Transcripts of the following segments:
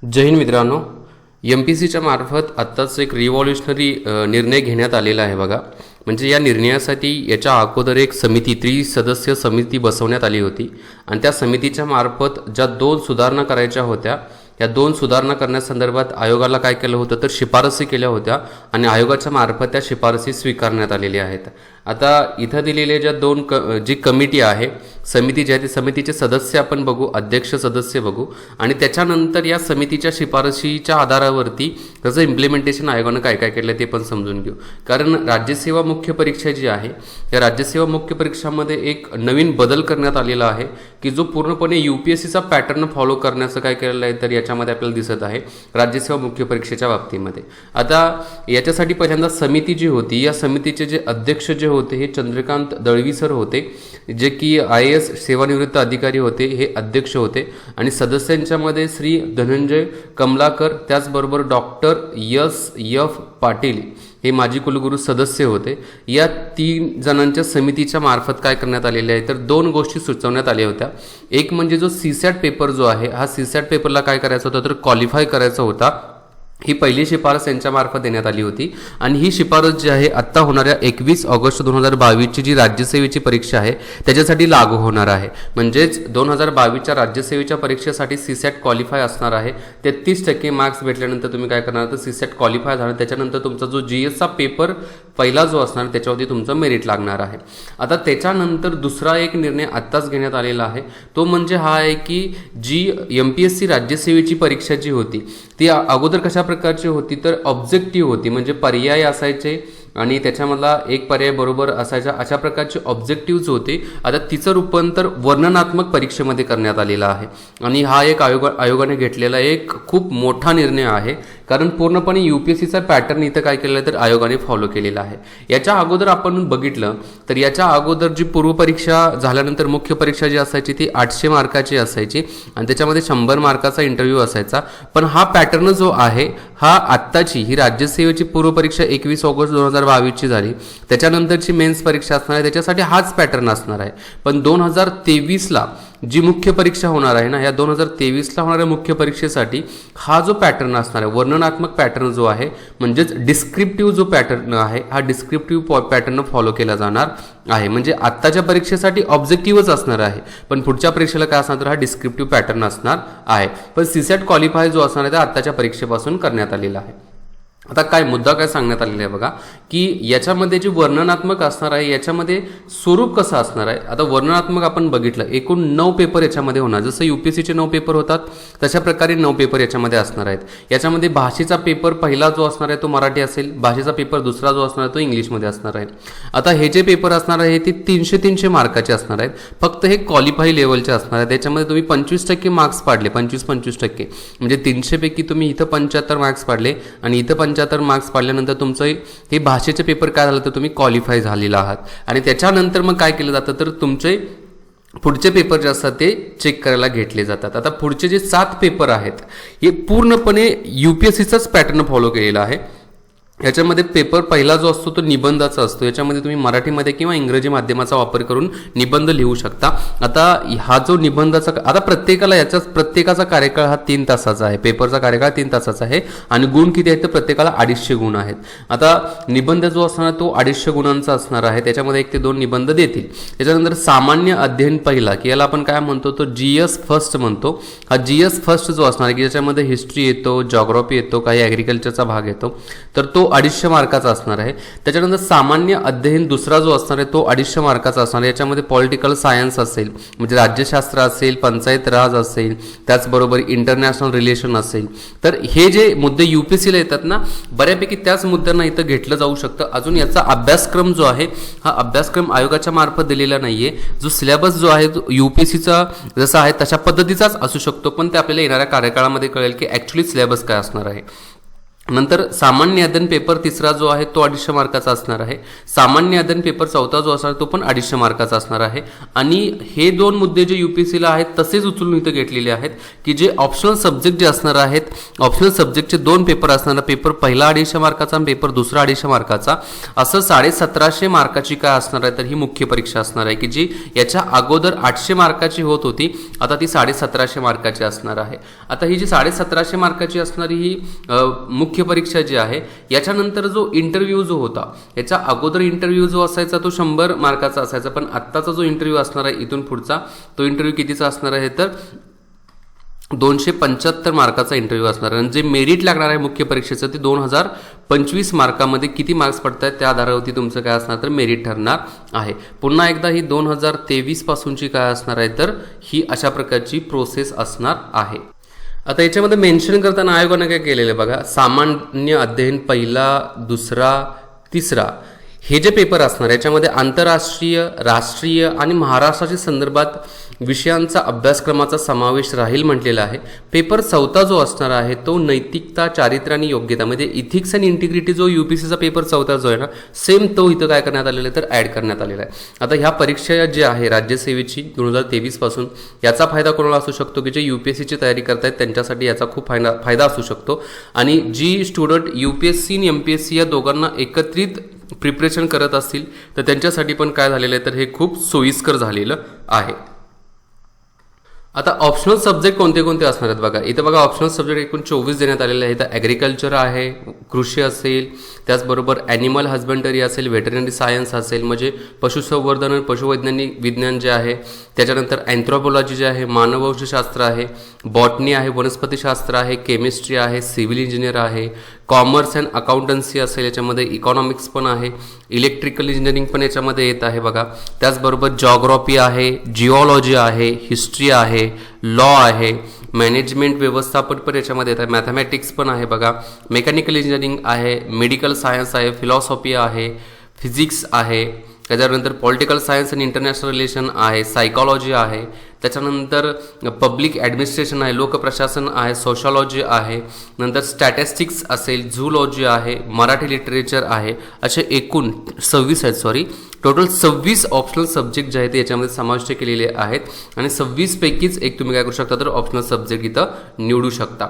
जय हिंद मित्रांनो. MPSCच्या मार्फत आत्ताच एक रिव्हॉल्युशनरी निर्णय घेण्यात आलेला आहे बघा. म्हणजे या निर्णयासाठी याच्या अगोदर एक समिती त्रिसदस्यीय समिती बसवण्यात आली होती आणि त्या समितीच्या मार्फत ज्या 2 सुधारणा करायच्या होत्या या 2 सुधारणा करण्यासंदर्भात आयोगाला काय केलं होतं तर शिफारसी केल्या होत्या आणि आयोगाच्या मार्फत त्या शिफारसी स्वीकारण्यात आलेल्या आहेत. आता इथं दिलेल्या ज्या 2 जी कमिटी आहे समिती जी आहे ती समितीचे सदस्य आपण बघू, अध्यक्ष सदस्य बघू आणि त्याच्यानंतर या समितीच्या शिफारशीच्या आधारावरती त्याचं इम्प्लिमेंटेशन आयोगानं काय काय केलं ते पण समजून घेऊ. कारण राज्यसेवा मुख्य परीक्षा जी आहे या राज्यसेवा मुख्य परीक्षामध्ये एक नवीन बदल करण्यात आलेला आहे की जो पूर्णपणे UPSCचा पॅटर्न फॉलो करण्याचं काय केलेलं आहे तर याच्यामध्ये आपल्याला दिसत आहे राज्यसेवा मुख्य परीक्षेच्या बाबतीमध्ये. आता याच्यासाठी पहिल्यांदा समिती जी होती या समितीचे जे अध्यक्ष जे होते हे चंद्रकांत दळवी सर होते, जे की IAS सेवानिवृत्त अधिकारी होते, हे अध्यक्ष होते. आणि सदस्यांच्यामध्ये श्री धनंजय कमलाकर, त्याचबरोबर डॉक्टर SF पाटील हे माजी कुलगुरू सदस्य होते. या 3 जणांच्या समितीच्या मार्फत काय करण्यात आलेले आहे तर 2 गोष्टी सुचवण्यात आल्या होत्या. एक म्हणजे जो CSAT पेपर जो आहे हा CSAT पेपरला काय करायचा होता तर क्वालिफाय करायचा होता. ही पहिली शिफारस यांच्यामार्फत देण्यात आली होती आणि ही शिफारस जी आहे आत्ता होणाऱ्या 21 ऑगस्ट 2022ची जी राज्यसेवेची परीक्षा आहे त्याच्यासाठी लागू होणार आहे. म्हणजेच 2022च्या राज्यसेवेच्या परीक्षेसाठी CSAT क्वालिफाय असणार आहे. 33% मार्क्स भेटल्यानंतर तुम्ही काय करणार तर CSAT क्वालिफाय झालं त्याच्यानंतर तुमचा जो GSचा पेपर पहिला जो असणार त्याच्यावरती तुमचं मेरिट लागणार आहे. आता त्याच्यानंतर दुसरा एक निर्णय आत्ताच घेण्यात आलेला आहे तो म्हणजे हा आहे की जी MPSC राज्यसेवेची परीक्षा जी होती ती अगोदर कशा प्रकारची होती तर ऑब्जेक्टिव्ह होती, म्हणजे पर्याय असायचे आणि त्याच्यामधला एक पर्याय बरोबर असायचा, अशा प्रकारचे ऑब्जेक्टिव्हज होते. आता तिचं रूपांतर वर्णनात्मक परीक्षेमध्ये करण्यात आलेला आहे आणि हा एक आयोगाने घेतलेला एक खूप मोठा निर्णय आहे. कारण पूर्णपणे UPSCचा पॅटर्न इथं काय केलेला आहे तर आयोगाने फॉलो केलेला आहे. याच्या अगोदर आपण बघितलं तर याच्या अगोदर जी पूर्वपरीक्षा झाल्यानंतर मुख्य परीक्षा जी असायची ती 800 मार्काची असायची आणि त्याच्यामध्ये 100 मार्काचा इंटरव्ह्यू असायचा. पण हा पॅटर्न जो आहे हा आत्ताची ही राज्यसेवेची पूर्वपरीक्षा 21 ऑगस्ट 2022ची झाली, त्याच्यानंतरची मेन्स परीक्षा असणार आहे त्याच्यासाठी हाच पॅटर्न असणार आहे. पण 2023ला जी मुख्य परीक्षा होणार आहे ना या 2023ला होणाऱ्या मुख्य परीक्षेसाठी हा जो पॅटर्न असणार आहे वर्णनात्मक पॅटर्न जो आहे म्हणजेच डिस्क्रिप्टिव्ह जो पॅटर्न आहे हा डिस्क्रिप्टिव्ह पॅटर्न फॉलो केला जाणार आहे. म्हणजे आत्ताच्या परीक्षेसाठी ऑब्जेक्टिव्हच असणार आहे पण पुढच्या परीक्षेला काय असणार तर हा डिस्क्रिप्टिव्ह पॅटर्न असणार आहे. पण CSAT क्वालिफाय जो असणार आहे ते आत्ताच्या परीक्षेपासून करण्यात आलेला आहे. आता काय मुद्दा काय सांगण्यात आलेला आहे बघा की याच्यामध्ये जे वर्णनात्मक असणार आहे याच्यामध्ये स्वरूप कसं असणार आहे. आता वर्णनात्मक आपण बघितलं एकूण 9 पेपर याच्यामध्ये होणार, जसं UPSCचे 9 पेपर होतात तशा प्रकारे 9 पेपर याच्यामध्ये असणार आहेत. याच्यामध्ये भाषेचा पेपर पहिला जो असणार आहे तो मराठी असेल, भाषेचा पेपर दुसरा जो असणार आहे तो इंग्लिशमध्ये असणार आहे. आता हे जे पेपर असणार आहे ते 300 मार्काचे असणार आहेत, फक्त हे क्वालिफाय लेवलचे असणार आहेत. त्याच्यामध्ये तुम्ही 25% मार्क्स पाडले, 25% म्हणजे 300 पैकी तुम्ही इथं 75 मार्क्स पाडले आणि इथं 75 मार्क्स पाडल्यानंतर तुमचं हे भाषेचे पेपर काय झालं तर तुम्ही क्वालिफाय झालेला आहात. आणि त्याच्यानंतर मग काय केलं जातं तर तुमचे पुढचे पेपर जे असतात ते चेक करायला घेतले जातात. आता पुढचे जे 7 पेपर आहेत हे पूर्णपणे UPSCचाच पॅटर्न फॉलो केलेला आहे. याच्यामध्ये पेपर पहिला जो असतो तो निबंधाचा असतो. याच्यामध्ये तुम्ही मराठीमध्ये किंवा इंग्रजी माध्यमाचा वापर करून निबंध लिहू शकता. आता हा जो निबंधाचा आता प्रत्येकाचा कार्यकाळ हा 3 तासाचा आहे, पेपरचा कार्यकाळ 3 तासाचा आहे आणि गुण किती आहेत तर प्रत्येकाला 250 गुण आहेत. आता निबंध जो असणार तो 250 गुणांचा असणार आहे, त्याच्यामध्ये 1 ते 2 निबंध देतील. त्याच्यानंतर सामान्य अध्ययन पहिला की याला आपण काय म्हणतो तो GS फर्स्ट म्हणतो. हा GS फर्स्ट जो असणार आहे की ज्याच्यामध्ये हिस्ट्री येतो, जॉग्राफी येतो, काही ॲग्रिकल्चरचा भाग येतो तर तो 250 मार्काचा असणार आहे. त्याच्यानंतर सामान्य अध्ययन दुसरा जो असणार आहे तो 250 मार्काचा असणार आहे. याच्यामध्ये पॉलिटिकल सायन्स असेल, म्हणजे राज्यशास्त्र असेल, पंचायत राज असेल, त्याचबरोबर इंटरनॅशनल रिलेशन असेल. तर हे जे मुद्दे UPSCला येतात ना बऱ्यापैकी त्याच मुद्द्यांना इथं घेतलं जाऊ शकतं. अजून याचा अभ्यासक्रम जो आहे हा अभ्यासक्रम आयोगाच्या मार्फत दिलेला नाहीये. जो सिलेबस जो आहे तो UPSCचा जसा आहे तशा पद्धतीचाच असू शकतो, पण ते आपल्याला येणाऱ्या कार्यकाळामध्ये कळेल की ॲक्च्युली सिलेबस काय असणार आहे. नंतर सामान्य अध्ययन पेपर तिसरा जो आहे तो 250 मार्काचा असणार आहे. सामान्य अध्ययन पेपर चौथा जो असणार तो पण 250 मार्काचा असणार आहे. आणि हे दोन मुद्दे जे UPSCला आहेत तसेच उचलून इथं घेतलेले आहेत की जे ऑप्शनल सब्जेक्ट जे असणार आहेत, ऑप्शनल सब्जेक्टचे दोन पेपर असणार, पेपर पहिला 250 मार्काचा आणि पेपर दुसरा 250 मार्काचा, असं 1750 मार्काची काय असणार आहे तर ही मुख्य परीक्षा असणार आहे की जी याच्या अगोदर 800 मार्काची होत होती, आता ती 1750 मार्काची असणार आहे. आता ही जी 1750 मार्काची असणारी ही मुख्य परीक्षा जी आहे, याच्यानंतर जो इंटरव्ह्यू जो होता, याच्या अगोदर इंटरव्ह्यू जो असायचा तो 100 मार्काचा असायचा, पण आत्ताचा जो इंटरव्ह्यू असणार आहे इथून पुढचा तो इंटरव्ह्यू कितीचा असणार आहे तर 275 मार्काचा इंटरव्ह्यू असणार आहे. आणि जे मेरिट लागणार आहे मुख्य परीक्षेचं ते 2025 मार्कामध्ये किती मार्क्स पडत आहेत त्या आधारावरती तुमचं काय असणार तर मेरिट ठरणार आहे. पुन्हा एकदा ही 2023 पासूनची काय असणार आहे तर ही अशा प्रकारची प्रोसेस असणार आहे. आता याच्यामध्ये मेन्शन करताना आयोगाने काय केलेलं बघा, सामान्य अध्ययन पहिला, दुसरा, तिसरा हे जे पेपर असणार याच्यामध्ये आंतरराष्ट्रीय, राष्ट्रीय आणि महाराष्ट्राच्या संदर्भात विषयांचा अभ्यासक्रमाचा समावेश राहील म्हटलेला आहे. पेपर चौथा जो असणार आहे तो नैतिकता, चारित्र्य आणि योग्यता म्हणजे इथिक्स अँड इंटिग्रिटी जो UPSCचा पेपर चौथा जो आहे ना सेम तो इथं काय करण्यात आलेला आहे तर ॲड करण्यात आलेला आहे. आता ह्या परीक्षा जी आहे राज्यसेवेची 2023 पासून याचा फायदा कोणाला असू शकतो की जे UPSCची तयारी करतायत त्यांच्यासाठी याचा खूप फायदा असू शकतो. आणि जी स्टुडंट UPSC आणि MPSC या दोघांना एकत्रित प्रिपरेशन करत असतील तर त्यांच्यासाठी पण काय झालेलं आहे तर हे खूप सोयीस्कर झालेलं आहे. आता ऑप्शनल सब्जेक्ट कोणते कोणते असणार आहेत बघा, इथं बघा ऑप्शनल सब्जेक्ट एकूण 24 देण्यात आलेले आहेत. ॲग्रिकल्चर आहे, कृषी असेल, त्याचबरोबर ॲनिमल हजबंडरी असेल, व्हेटरनरी सायन्स असेल म्हणजे पशुसंवर्धन आणि पशुवैज्ञानिक विज्ञान जे आहे, त्याच्यानंतर अँथ्रोपॉलॉजी जे आहे, मानववंशशास्त्र आहे, बॉटनी आहे, वनस्पतीशास्त्र आहे, केमिस्ट्री आहे, सिव्हिल इंजिनियर आहे, कॉमर्स अँड अकाउंटन्सी असेल, याच्यामध्ये इकॉनॉमिक्स पण आहे, इलेक्ट्रिकल इंजिनिअरिंग पण याच्यामध्ये येत आहे बघा. त्याचबरोबर जॉग्रॉफी आहे, जिओलॉजी आहे, हिस्ट्री आहे, लॉ आहे, मॅनेजमेंट व्यवस्थापन पण याच्यामध्ये येत आहे, मॅथमॅटिक्स पण आहे बघा, मेकॅनिकल इंजिनिअरिंग आहे, मेडिकल सायन्स आहे, फिलॉसॉफी आहे, फिजिक्स आहे, त्याच्यानंतर पॉलिटिकल सायन्स आणि इंटरनॅशनल रिलेशन आहे, सायकॉलॉजी आहे, त्याच्यानंतर पब्लिक ॲडमिनिस्ट्रेशन आहे, लोकप्रशासन आहे, सोशॉलॉजी आहे, नंतर स्टॅटिस्टिक्स असेल, झूलॉजी आहे, मराठी लिटरेचर आहे, असे एकूण 26 आहेत टोटल 26 ऑप्शनल सब्जेक्ट जे आहेत याच्यामध्ये समाविष्ट केलेले आहेत. आणि 26 पैकीच एक तुम्ही काय करू शकता तर ऑप्शनल सब्जेक्ट इथं निवडू शकता.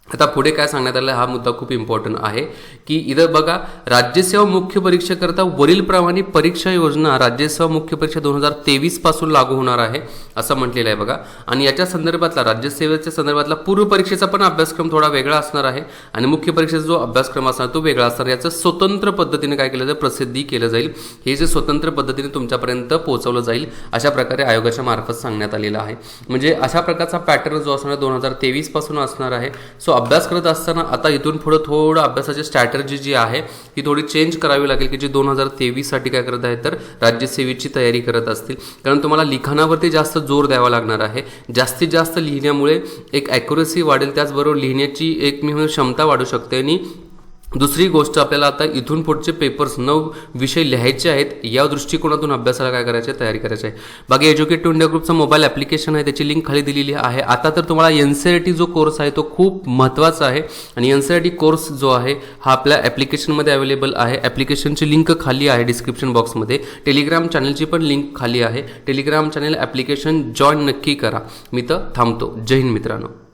आता पुढे काय सांगण्यात आलं हा मुद्दा खूप इम्पॉर्टंट आहे की इथं बघा राज्यसेवा मुख्य परीक्षेकरता वरीलप्रमाणे परीक्षा योजना राज्यसेवा मुख्य परीक्षा 2023 पासून लागू होणार आहे असं म्हटलेलं आहे बघा. आणि याच्या संदर्भातला राज्यसेवेच्या संदर्भातला पूर्व परीक्षेचा पण अभ्यासक्रम थोडा वेगळा असणार आहे आणि मुख्य परीक्षेचा जो अभ्यासक्रम असणार तो वेगळा असणार. याचं स्वतंत्र पद्धतीने काय केलं जाईल प्रसिद्धी केलं जाईल. हे जे स्वतंत्र पद्धतीने तुमच्यापर्यंत पोहोचवलं जाईल अशा प्रकारे आयोगाच्या मार्फत सांगण्यात आलेलं आहे. म्हणजे अशा प्रकारचा पॅटर्न जो असणार 2023 पासून असणार आहे. सो अभ्यास करत असताना आता इथून पुढे थोडं अभ्यासाची स्ट्रॅटर्जी जी आहे ती थोडी चेंज करावी लागेल की जी 2023 साठी काय करत आहे तर राज्यसेवेची तयारी करत असतील. कारण तुम्हाला लिखाणावरती जास्त जोर द्यावा लागणार आहे. जास्तीत जास्त लिहिण्यामुळे एक ॲक्युरसी वाढेल, त्याचबरोबर लिहिण्याची एक क्षमता वाढू शकते. आणि दुसरी गोष्ट आपल्याला आता इथून पुढचे पेपर्स 9 विषय लिहायचे आहेत या दृष्टिकोनातून अभ्यासाला काय करायचे तयारी करायची आहे. बाकी एज्युकेट टू इंडिया ग्रुपचा मोबाईल ॲप्लिकेशन आहे त्याची लिंक खाली दिलेली आहे. आता तर तुम्हाला NCERT जो कोर्स आहे तो खूप महत्त्वाचा आहे आणि NCERT कोर्स जो आहे हा आपल्या ॲप्लिकेशनमध्ये अवेलेबल आहे. ॲप्लिकेशनची लिंक खाली आहे डिस्क्रिप्शन बॉक्समध्ये. टेलिग्राम चॅनलची पण लिंक खाली आहे. टेलिग्राम चॅनल ॲप्लिकेशन जॉईन नक्की करा. मी तर थांबतो. जय हिंद मित्रांनो.